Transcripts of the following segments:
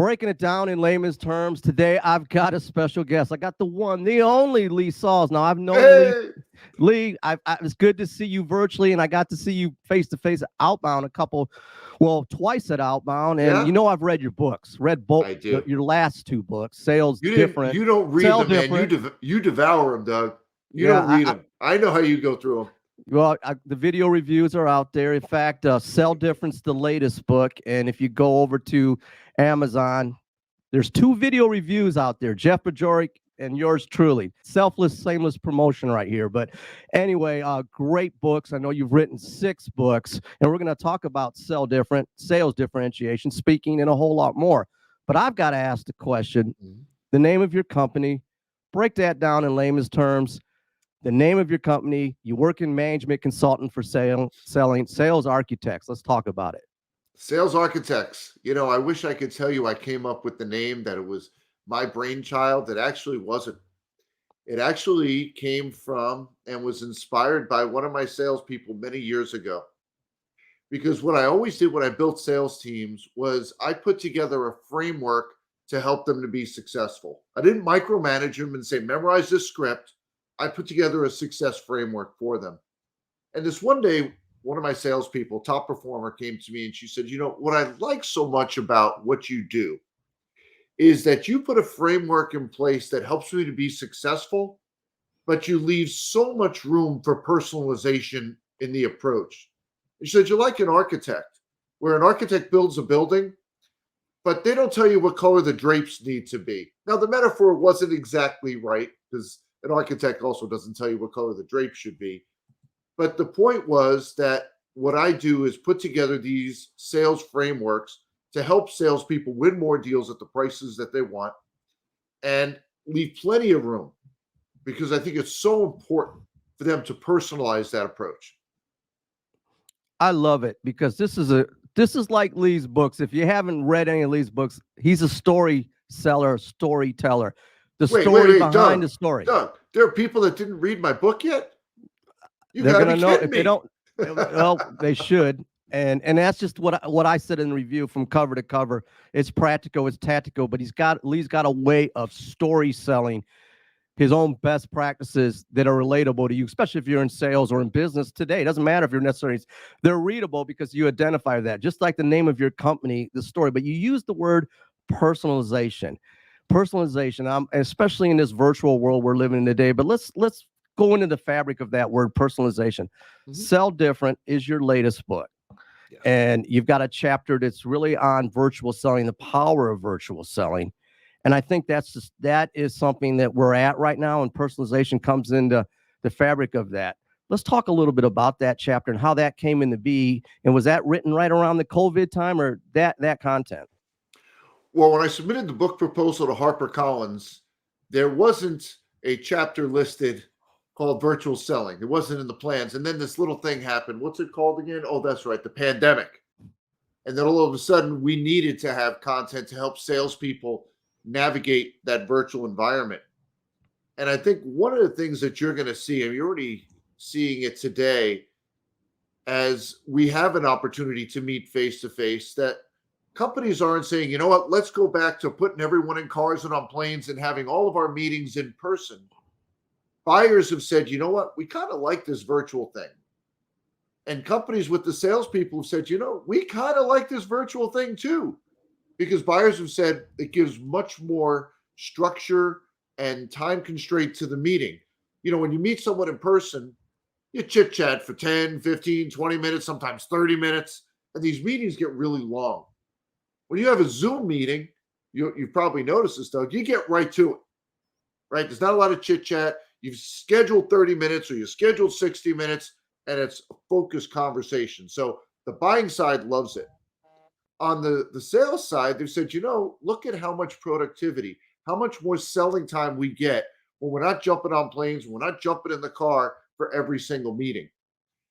Breaking it down in layman's terms, today I've got a special guest. I got the one, the only Lee Salz. Now, I've known Hey, Lee, it's good to see you virtually, and I got to see you face to face at Outbound twice at Outbound. And yeah, I've read your books, read both I do. your last two books, Sales You didn't. Different, You don't read Sell them, man. Different. You devour them, Doug. You Yeah, don't read them. I know how you go through them. the video reviews are out there. In fact, Sell Different's the latest book, and if you go over to Amazon, there's two video reviews out there, Jeff Bajorek and yours truly. Selfless, shameless promotion right here. But anyway, great books. I know you've written 6 books, and we're going to talk about Sell Different, sales differentiation, speaking, and a whole lot more. But I've got to ask the question, the name of your company, break that down in layman's terms. The name of your company, you work in management consultant for selling sales architects. Let's talk about it. Sales architects. I wish I could tell you I came up with the name, that it was my brainchild. It actually wasn't. It actually came from and was inspired by one of my salespeople many years ago. Because what I always did when I built sales teams was I put together a framework to help them to be successful. I didn't micromanage them and say, memorize this script. I put together a success framework for them. And this one day, one of my salespeople, top performer, came to me and she said, what I like so much about what you do is that you put a framework in place that helps me to be successful, but you leave so much room for personalization in the approach. She said, you're like an architect, where an architect builds a building, but they don't tell you what color the drapes need to be. Now, the metaphor wasn't exactly right, because an architect also doesn't tell you what color the drapes should be. But the point was that what I do is put together these sales frameworks to help salespeople win more deals at the prices that they want and leave plenty of room, because I think it's so important for them to personalize that approach. I love it, because this is like Lee's books. If you haven't read any of Lee's books, he's a storyteller. The story behind Doug, the story. Doug, there are people that didn't read my book yet. They're going to know if they don't. Well, they should. And that's just what I said in the review from cover to cover. It's practical, it's tactical, but Lee's got a way of story selling his own best practices that are relatable to you, especially if you're in sales or in business today. It doesn't matter if you're necessarily, they're readable because you identify that, just like the name of your company, the story, but you use the word personalization, especially in this virtual world we're living in today. But let's go into the fabric of that word, personalization. Sell Different is your latest book. Yeah. And you've got a chapter that's really on virtual selling, the power of virtual selling. And I think that is something that we're at right now, and personalization comes into the fabric of that. Let's talk a little bit about that chapter and how that came into be. And was that written right around the COVID time, or that content? Well, when I submitted the book proposal to HarperCollins, there wasn't a chapter listed called virtual selling. It wasn't in the plans. And then this little thing happened. What's it called again? Oh, that's right, the pandemic. And then all of a sudden, we needed to have content to help salespeople navigate that virtual environment. And I think one of the things that you're going to see, and you're already seeing it today, as we have an opportunity to meet face-to-face, that companies aren't saying, you know what, let's go back to putting everyone in cars and on planes and having all of our meetings in person. Buyers have said, you know what, we kind of like this virtual thing. And companies with the salespeople have said, we kind of like this virtual thing too. Because buyers have said it gives much more structure and time constraint to the meeting. When you meet someone in person, you chit chat for 10, 15, 20 minutes, sometimes 30 minutes. And these meetings get really long. When you have a Zoom meeting, you've probably noticed this, Doug, you get right to it, right? There's not a lot of chit chat. You've scheduled 30 minutes or you scheduled 60 minutes, and it's a focused conversation. So the buying side loves it. On the sales side, they've said, look at how much productivity, how much more selling time we get when we're not jumping on planes, when we're not jumping in the car for every single meeting.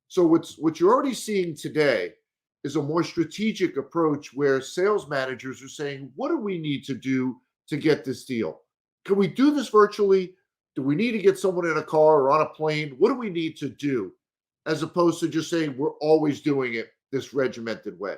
So what you're already seeing today is a more strategic approach where sales managers are saying, what do we need to do to get this deal? Can we do this virtually? Do we need to get someone in a car or on a plane? What do we need to do? As opposed to just saying we're always doing it this regimented way.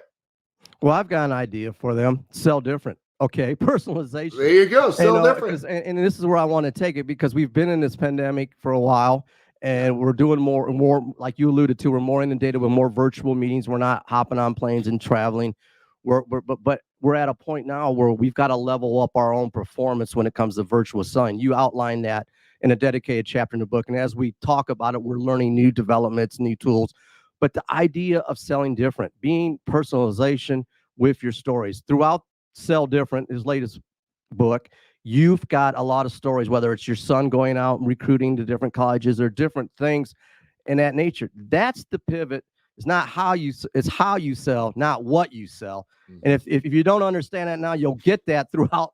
Well, I've got an idea for them. Sell Different. Okay, personalization. There you go. Still different. 'Cause, and this is where I want to take it, because we've been in this pandemic for a while, and we're doing more and more, like you alluded to. We're more inundated with more virtual meetings. We're not hopping on planes and traveling. But we're at a point now where we've got to level up our own performance when it comes to virtual selling. You outlined that in a dedicated chapter in the book, and as we talk about it, we're learning new developments, new tools. But the idea of selling different, being personalization with your stories throughout Sell Different, his latest book, you've got a lot of stories, whether it's your son going out and recruiting to different colleges or different things in that nature. That's the pivot. It's not how you, it's how you sell, not what you sell. And if you don't understand that now, you'll get that throughout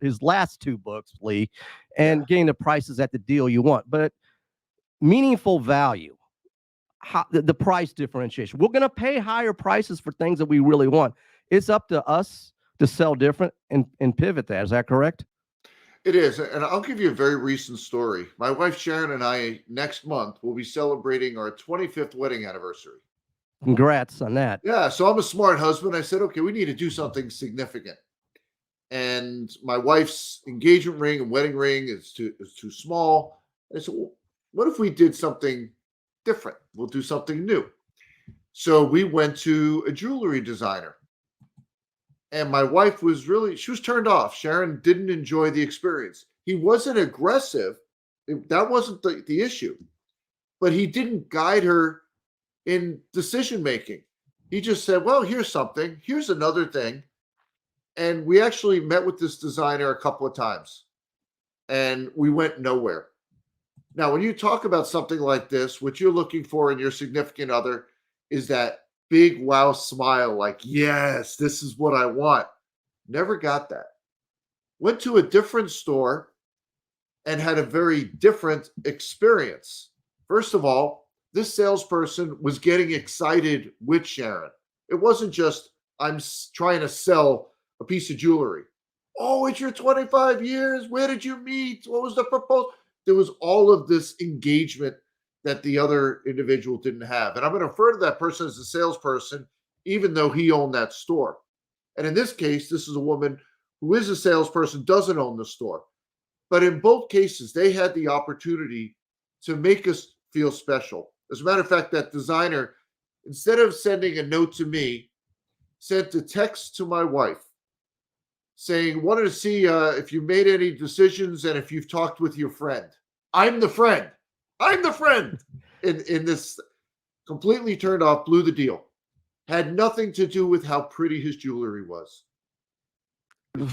his last two books, Lee, and getting the prices at the deal you want. But meaningful value, how the price differentiation. We're going to pay higher prices for things that we really want. It's up to us to sell different and pivot that. Is that correct? It is. And I'll give you a very recent story. My wife Sharon and I next month will be celebrating our 25th wedding anniversary. Congrats on that. Yeah. So I'm a smart husband. I said, okay, we need to do something significant. And my wife's engagement ring and wedding ring is too small. And I said, well, what if we did something different? We'll do something new. So we went to a jewelry designer. And my wife was she was turned off. Sharon didn't enjoy the experience. He wasn't aggressive. That wasn't the issue. But he didn't guide her in decision making. He just said, well, here's something. Here's another thing. And we actually met with this designer a couple of times. And we went nowhere. Now, when you talk about something like this, what you're looking for in your significant other is that big wow smile, like, yes, this is what I want. Never got that. Went to a different store and had a very different experience. First of all, this salesperson was getting excited with Sharon. It wasn't just, I'm trying to sell a piece of jewelry. Oh, it's your 25 years. Where did you meet? What was the proposal? There was all of this engagement that the other individual didn't have. And I'm going to refer to that person as a salesperson, even though he owned that store. And in this case, this is a woman who is a salesperson, doesn't own the store. But in both cases, they had the opportunity to make us feel special. As a matter of fact, that designer, instead of sending a note to me, sent a text to my wife saying, wanted to see if you made any decisions and if you've talked with your friend. I'm the friend. I'm the friend. In this, completely turned off, blew the deal. Had nothing to do with how pretty his jewelry was.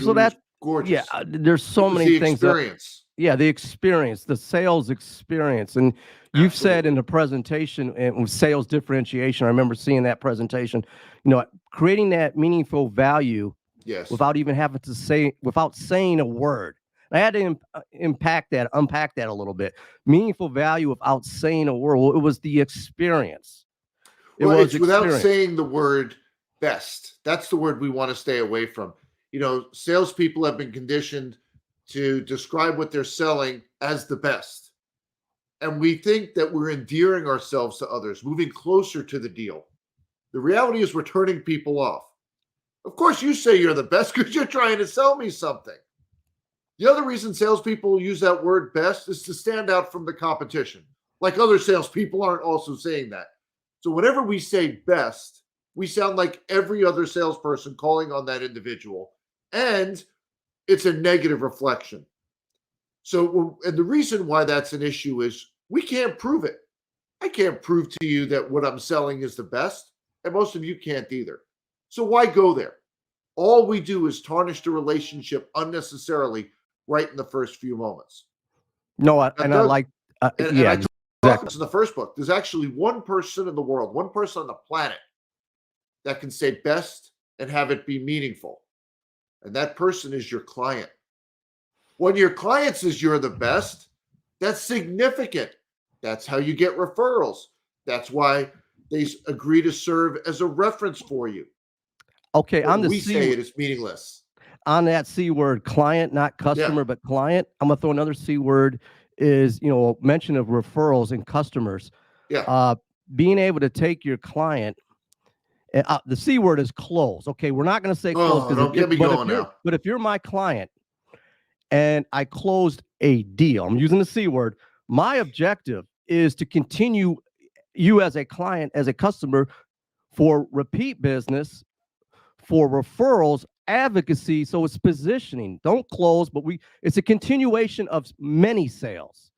So that, gorgeous. Yeah, there's so many things. Experience. The experience, the sales experience. And you've said in the presentation and sales differentiation, I remember seeing that presentation, creating that meaningful value. Yes. Without even having to say, without saying a word. I had to unpack that a little bit. Meaningful value without saying a word. Well, it was the experience. It's without saying the word best. That's the word we want to stay away from. Salespeople have been conditioned to describe what they're selling as the best. And we think that we're endearing ourselves to others, moving closer to the deal. The reality is we're turning people off. Of course, you say you're the best because you're trying to sell me something. The other reason salespeople use that word best is to stand out from the competition. Like other salespeople aren't also saying that. So whenever we say best, we sound like every other salesperson calling on that individual. And it's a negative reflection. So, and the reason why that's an issue is we can't prove it. I can't prove to you that what I'm selling is the best. And most of you can't either. So why go there? All we do is tarnish the relationship unnecessarily right in the first few moments. No, I like this in the first book. There's actually one person in the world, one person on the planet that can say best and have it be meaningful. And that person is your client. When your client says you're the best, that's significant. That's how you get referrals. That's why they agree to serve as a reference for you. Okay, on the we say it is meaningless. On that C word, client, not customer, but client. I'm gonna throw another C word is mention of referrals and customers. Yeah. Being able to take your client The C word is close. Okay, we're not going to say close. Oh, don't get me going now. But if you're my client and I closed a deal, I'm using the C word, my objective is to continue you as a client, as a customer, for repeat business, for referrals, advocacy. So it's positioning. Don't close, but it's a continuation of many sales.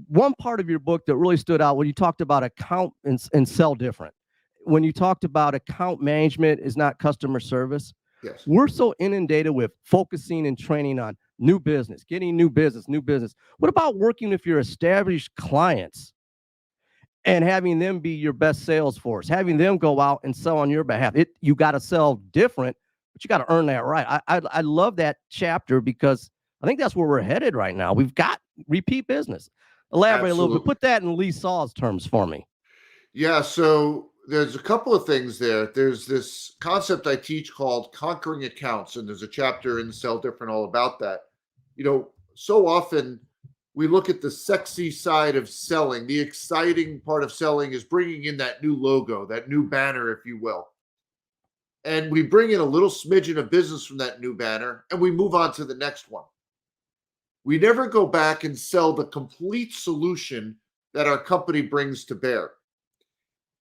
One part of your book that really stood out when you talked about account and sell different. When you talked about account management is not customer service. Yes. We're so inundated with focusing and training on new business, getting new business. What about working with your established clients and having them be your best sales force, having them go out and sell on your behalf? You got to sell different, but you got to earn that right. I love that chapter because I think that's where we're headed right now. We've got repeat business. Elaborate a little bit. Put that in Lee Salz terms for me. Yeah, so there's a couple of things there. There's this concept I teach called conquering accounts, and there's a chapter in Sell Different all about that. So often we look at the sexy side of selling. The exciting part of selling is bringing in that new logo, that new banner, if you will. And we bring in a little smidgen of business from that new banner, and we move on to the next one. We never go back and sell the complete solution that our company brings to bear.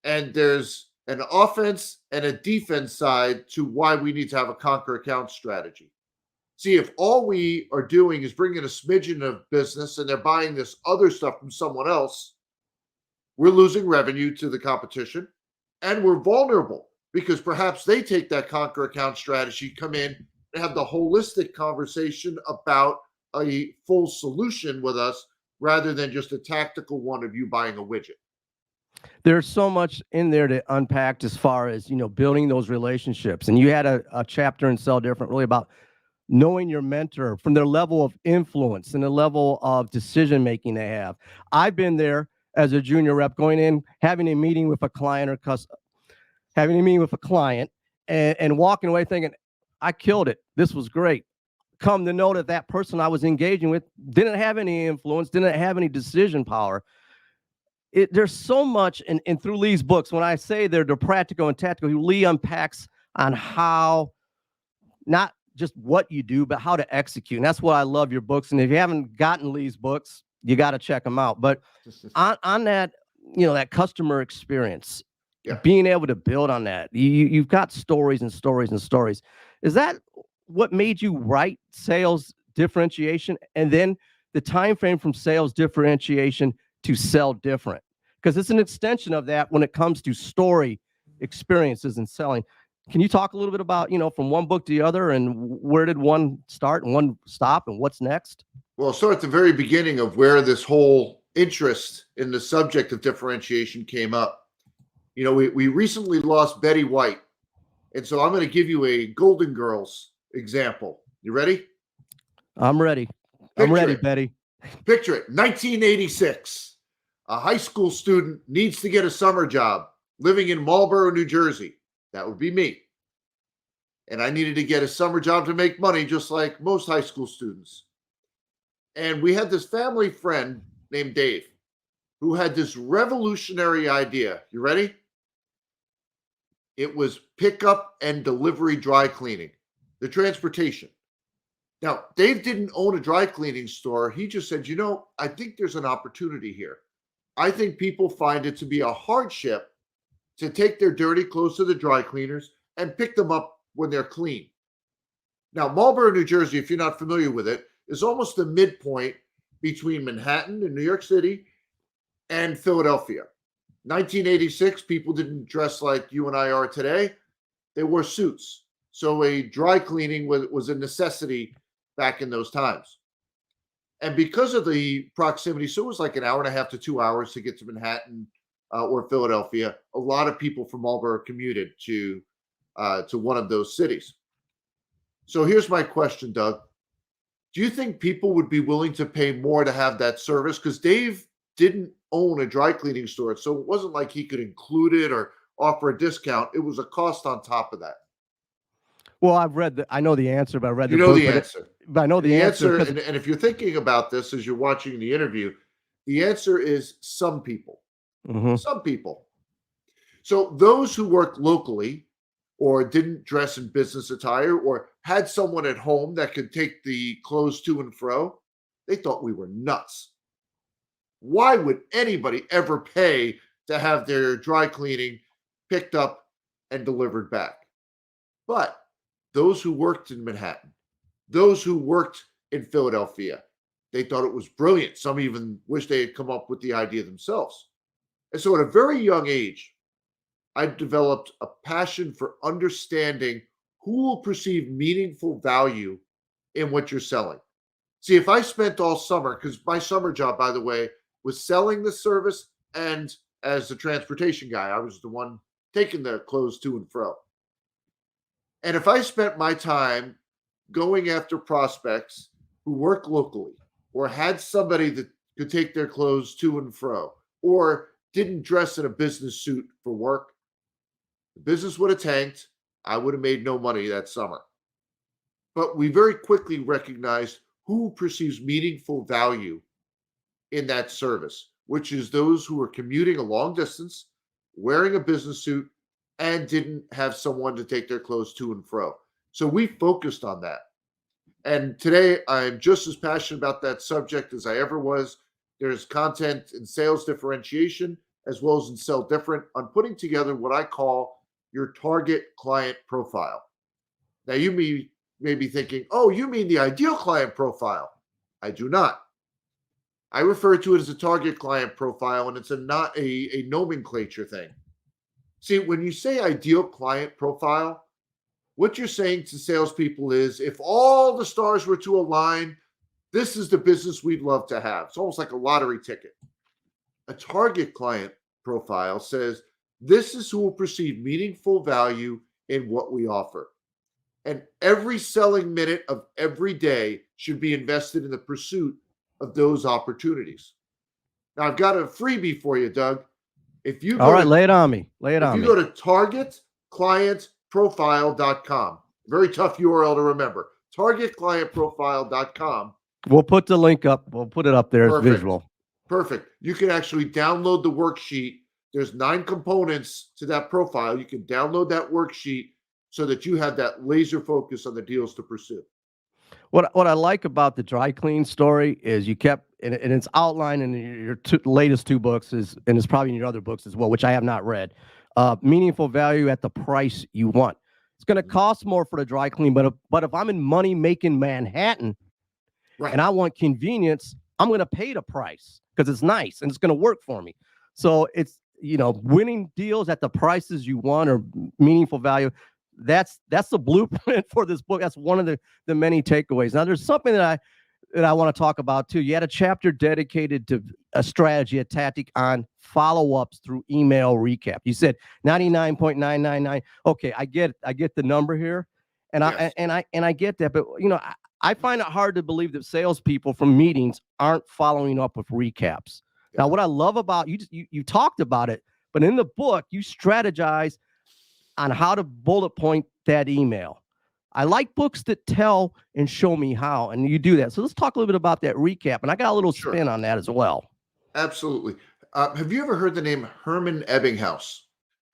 And there's an offense and a defense side to why we need to have a conquer account strategy. See, if all we are doing is bringing a smidgen of business and they're buying this other stuff from someone else, we're losing revenue to the competition and we're vulnerable because perhaps they take that conquer account strategy, come in and have the holistic conversation about a full solution with us rather than just a tactical one of you buying a widget. There's so much in there to unpack as far as, building those relationships. And you had a chapter in Sell Different really about knowing your mentor from their level of influence and the level of decision-making they have. I've been there as a junior rep going in, having a meeting with a client and walking away thinking, I killed it. This was great. Come to know that person I was engaging with didn't have any influence, didn't have any decision power. There's so much, and through Lee's books, when I say they're practical and tactical, Lee unpacks on how, not just what you do, but how to execute. And that's what I love your books. And if you haven't gotten Lee's books, you got to check them out. But on that, that customer experience, being able to build on that, you've got stories and stories and stories. Is that what made you write Sales Differentiation, and then the time frame from Sales Differentiation to Sell Different? Because it's an extension of that when it comes to story experiences and selling. Can you talk a little bit about, from one book to the other, and where did one start and one stop, and what's next? Well, I'll start at the very beginning of where this whole interest in the subject of differentiation came up. We recently lost Betty White. And so I'm going to give you a Golden Girls example. You ready? I'm ready. I'm ready, Betty. Picture it. 1986. A high school student needs to get a summer job living in Marlboro, New Jersey. That would be me. And I needed to get a summer job to make money, just like most high school students. And we had this family friend named Dave who had this revolutionary idea. You ready? It was pickup and delivery dry cleaning, the transportation. Now, Dave didn't own a dry cleaning store. He just said, I think there's an opportunity here. I think people find it to be a hardship to take their dirty clothes to the dry cleaners and pick them up when they're clean. Now, Marlboro, New Jersey, if you're not familiar with it, is almost the midpoint between Manhattan in New York City and Philadelphia. 1986, people didn't dress like you and I are today. They wore suits. So a dry cleaning was a necessity back in those times. And because of the proximity, so it was like an hour and a half to 2 hours to get to Manhattan or Philadelphia. A lot of people from Marlboro commuted to one of those cities. So here's my question, Doug. Do you think people would be willing to pay more to have that service? Because Dave didn't own a dry cleaning store, so it wasn't like he could include it or offer a discount. It was a cost on top of that. Well, I know the answer, but I read the book. You know the answer. But I know the answer. And if you're thinking about this as you're watching the interview, the answer is some people. Mm-hmm. Some people. So those who worked locally or didn't dress in business attire or had someone at home that could take the clothes to and fro, they thought we were nuts. Why would anybody ever pay to have their dry cleaning picked up and delivered back? But those who worked in Manhattan, those who worked in Philadelphia, they thought it was brilliant. Some even wish they had come up with the idea themselves. And so at a very young age, I developed a passion for understanding who will perceive meaningful value in what you're selling. See, if I spent all summer, because my summer job, by the way, was selling the service and as the transportation guy, I was the one taking the clothes to and fro. And if I spent my time going after prospects who work locally or had somebody that could take their clothes to and fro or didn't dress in a business suit for work, the business would have tanked. I would have made no money that summer. But we very quickly recognized who perceives meaningful value in that service, which is those who are commuting a long distance, wearing a business suit, and didn't have someone to take their clothes to and fro. So we focused on that. And today I'm just as passionate about that subject as I ever was. There's content in sales differentiation as well as in Sell Different on putting together what I call your target client profile. Now you may be thinking, oh, you mean the ideal client profile. I do not. I refer to it as a target client profile, and it's not a nomenclature thing. See, when you say ideal client profile, what you're saying to salespeople is if all the stars were to align, this is the business we'd love to have. It's almost like a lottery ticket. A target client profile says this is who will perceive meaningful value in what we offer. And every selling minute of every day should be invested in the pursuit of those opportunities. Now, I've got a freebie for you, Doug. If you All right, lay it on me. Lay it on me. If you go to targetclientprofile.com, very tough URL to remember, targetclientprofile.com. We'll put the link up. We'll put it up there as visual. Perfect. You can actually download the worksheet. There's 9 components to that profile. You can download that worksheet so that you have that laser focus on the deals to pursue. What I like about the dry clean story is you kept, and it's outlined in your latest 2 books, and it's probably in your other books as well, which I have not read. Meaningful value at the price you want. It's going to cost more for the dry clean, but if I'm in money-making Manhattan, right, and I want convenience, I'm going to pay the price because it's nice and it's going to work for me. So it's, winning deals at the prices you want or meaningful value. That's the blueprint for this book. That's one of the many takeaways. Now, there's something that I want to talk about too. You had a chapter dedicated to a strategy, a tactic on follow-ups through email recap. You said 99.999. Okay, I get the number here, and yes. I get that, but I find it hard to believe that salespeople from meetings aren't following up with recaps. Yeah. Now, what I love about you talked about it, but in the book you strategize on how to bullet point that email. I like books that tell and show me how, and you do that. So let's talk a little bit about that recap, and I got a little spin on that as well. Absolutely. Have you ever heard the name Herman Ebbinghaus?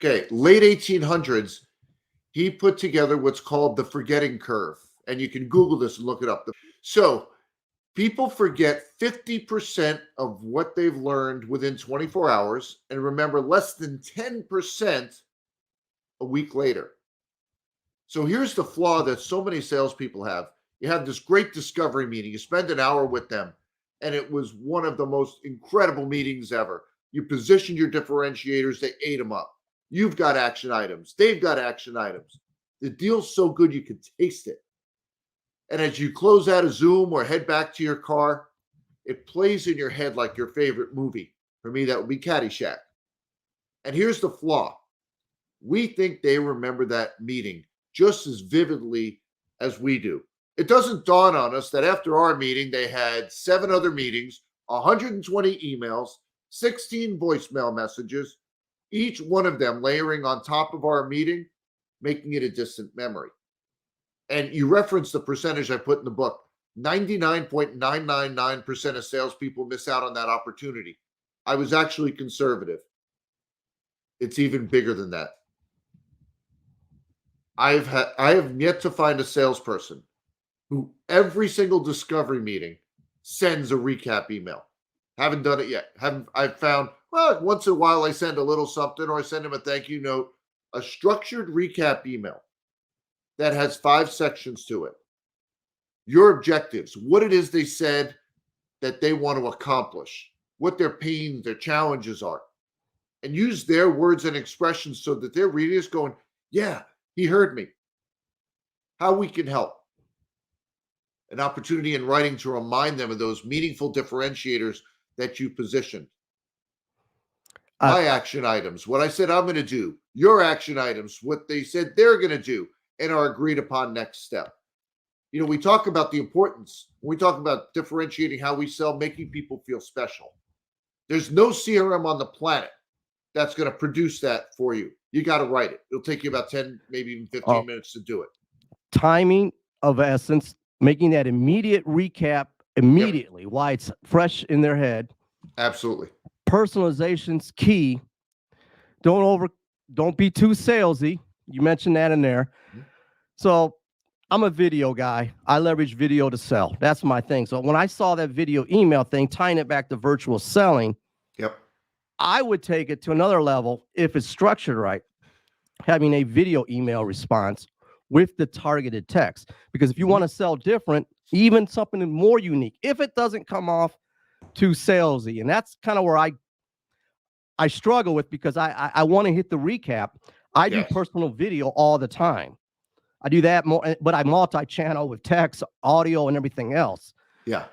Okay, late 1800s, he put together what's called the forgetting curve, and you can Google this and look it up. So people forget 50% of what they've learned within 24 hours and remember less than 10% a week later. So here's the flaw that so many salespeople have. You have this great discovery meeting. You spend an hour with them, and it was one of the most incredible meetings ever. You position your differentiators. They ate them up. You've got action items. They've got action items. The deal's so good you can taste it. And as you close out a Zoom or head back to your car, it plays in your head like your favorite movie. For me, that would be Caddyshack. And here's the flaw. We think they remember that meeting just as vividly as we do. It doesn't dawn on us that after our meeting, they had 7 other meetings, 120 emails, 16 voicemail messages, each one of them layering on top of our meeting, making it a distant memory. And you referenced the percentage I put in the book. 99.999% of salespeople miss out on that opportunity. I was actually conservative. It's even bigger than that. I have yet to find a salesperson who every single discovery meeting sends a recap email. Haven't done it yet. I've found, well, once in a while I send a little something or I send them a thank you note, a structured recap email that has 5 sections to it. Your objectives, what it is they said that they want to accomplish, what their pains, their challenges are, and use their words and expressions so that they're reading this going, yeah, he heard me. How we can help. An opportunity in writing to remind them of those meaningful differentiators that you positioned. My action items, what I said I'm going to do, your action items, what they said they're going to do, and our agreed upon next step. You know, we talk about the importance, when we talk about differentiating how we sell, making people feel special. There's no CRM on the planet that's going to produce that for you. You got to write it. It'll take you about 10, maybe even 15 minutes to do it. Timing of essence, making that immediate recap immediately, why it's fresh in their head. Absolutely. Personalization's key. Don't be too salesy. You mentioned that in there. So I'm a video guy. I leverage video to sell. That's my thing. So when I saw that video email thing, tying it back to virtual selling, I would take it to another level if it's structured right, having a video email response with the targeted text. Because if you want to sell different, even something more unique, if it doesn't come off too salesy, and that's kind of where I struggle with, because I want to hit the recap. I do personal video all the time. I do that more, but I multi-channel with text, audio, and everything else. Yeah.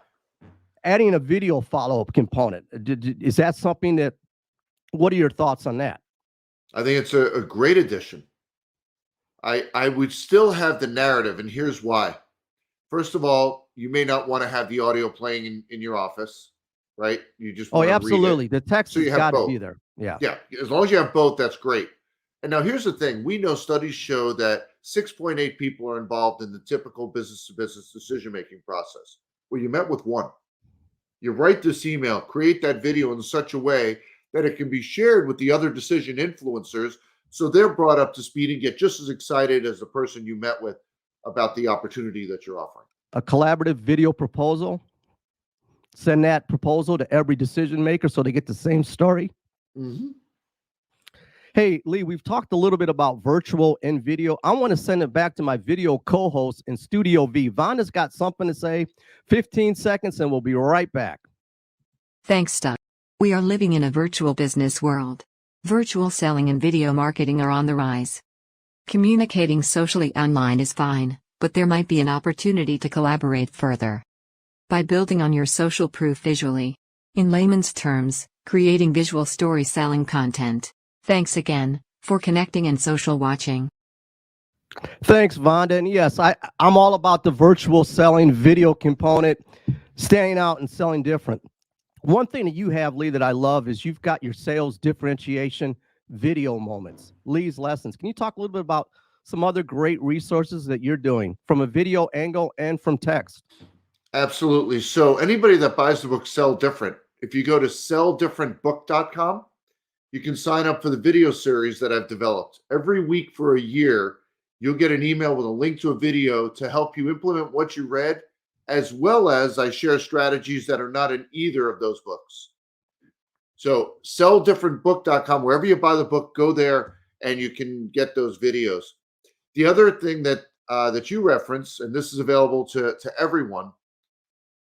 Adding a video follow-up component, is that something that, what are your thoughts on that? I think it's a great addition. I would still have the narrative, and here's why. First of all, you may not want to have the audio playing in your office, right? You just want to absolutely. read it. The text has got to be there. Yeah. Yeah. As long as you have both, that's great. And now here's the thing. We know studies show that 6.8 people are involved in the typical business-to-business decision-making process. Well, you met with one. You write this email, create that video in such a way that it can be shared with the other decision influencers, so they're brought up to speed and get just as excited as the person you met with about the opportunity that you're offering. A collaborative video proposal. Send that proposal to every decision maker so they get the same story. Hey, Lee, we've talked a little bit about virtual and video. I want to send it back to my video co-host in Studio V. Vonda's got something to say. 15 seconds, and we'll be right back. Thanks, Doug. We are living in a virtual business world. Virtual selling and video marketing are on the rise. Communicating socially online is fine, but there might be an opportunity to collaborate further. By building on your social proof visually. In layman's terms, creating visual story selling content. Thanks again for connecting and social watching. Thanks, Vonda. And yes, I'm all about the virtual selling video component, standing out and selling different. One thing that you have, Lee, that I love is you've got your sales differentiation video moments, Lee's lessons. Can you talk a little bit about some other great resources that you're doing from a video angle and from text? Absolutely. So anybody that buys the book Sell Different, if you go to selldifferentbook.com, you can sign up for the video series that I've developed. Every week for a year, you'll get an email with a link to a video to help you implement what you read, as well as I share strategies that are not in either of those books. So selldifferentbook.com, wherever you buy the book, go there and you can get those videos. The other thing that that you reference, and this is available to everyone,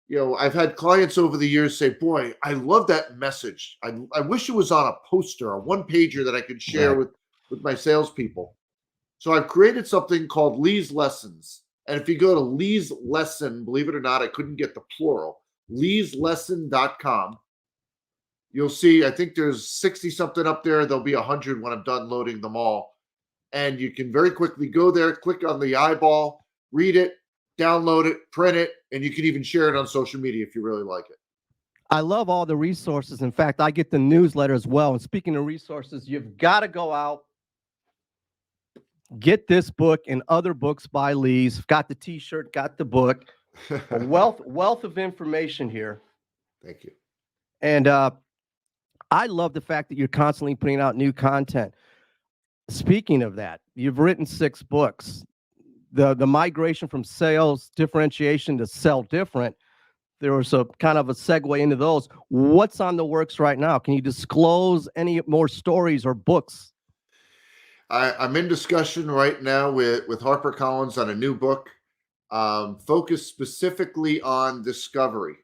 you know, I've had clients over the years say, boy, I love that message. I wish it was on a poster, a one-pager that I could share with my salespeople. So I've created something called Lee's Lessons. And if you go to Lee's Lesson, believe it or not, I couldn't get the plural, leeslesson.com. You'll see, I think there's 60 something up there. There'll be 100 when I'm done loading them all. And you can very quickly go there, click on the eyeball, read it, download it, print it, and you can even share it on social media if you really like it. I love all the resources. In fact, I get the newsletter as well. And speaking of resources, you've got to go out, get this book and other books by Lee's. Got the t-shirt, got the book. A wealth of information here. Thank you. And I love the fact that you're constantly putting out new content. Speaking of that, you've written 6 books. The migration from sales differentiation to sell different, there was a kind of a segue into those. What's on the works right now? Can you disclose any more stories or books? I'm in discussion right now with HarperCollins on a new book, focused specifically on discovery.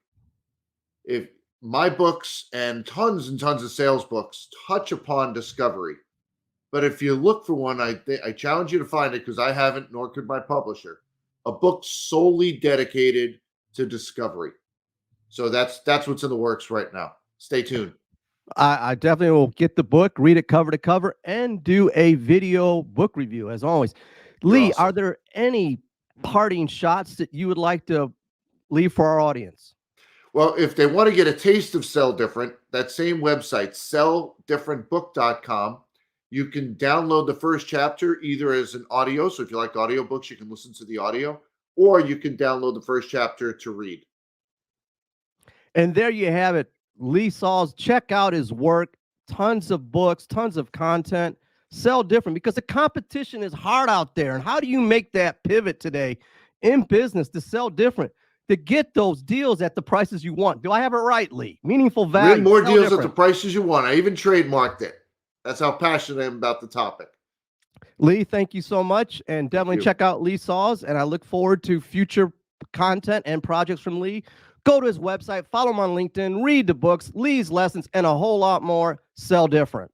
If my books and tons of sales books touch upon discovery, but if you look for one, I challenge you to find it, because I haven't, nor could my publisher, a book solely dedicated to discovery. So that's what's in the works right now. Stay tuned. I definitely will get the book, read it cover to cover, and do a video book review as always. Lee, awesome. Are there any parting shots that you would like to leave for our audience? Well, if they want to get a taste of Sell Different, that same website, selldifferentbook.com, you can download the first chapter either as an audio. So if you like audiobooks, you can listen to the audio, or you can download the first chapter to read. And there you have it. Lee Salz, check out his work. Tons of books, tons of content. Sell different, because the competition is hard out there. And how do you make that pivot today in business to sell different, to get those deals at the prices you want? Do I have it right, Lee? Meaningful value. Win more sell deals different. at the prices you want. I even trademarked it. That's how passionate I am about the topic. Lee, thank you so much. And definitely you. check out Lee Salz. And I look forward to future content and projects from Lee. Go to his website, follow him on LinkedIn, read the books, Lee's lessons, and a whole lot more. Sell different.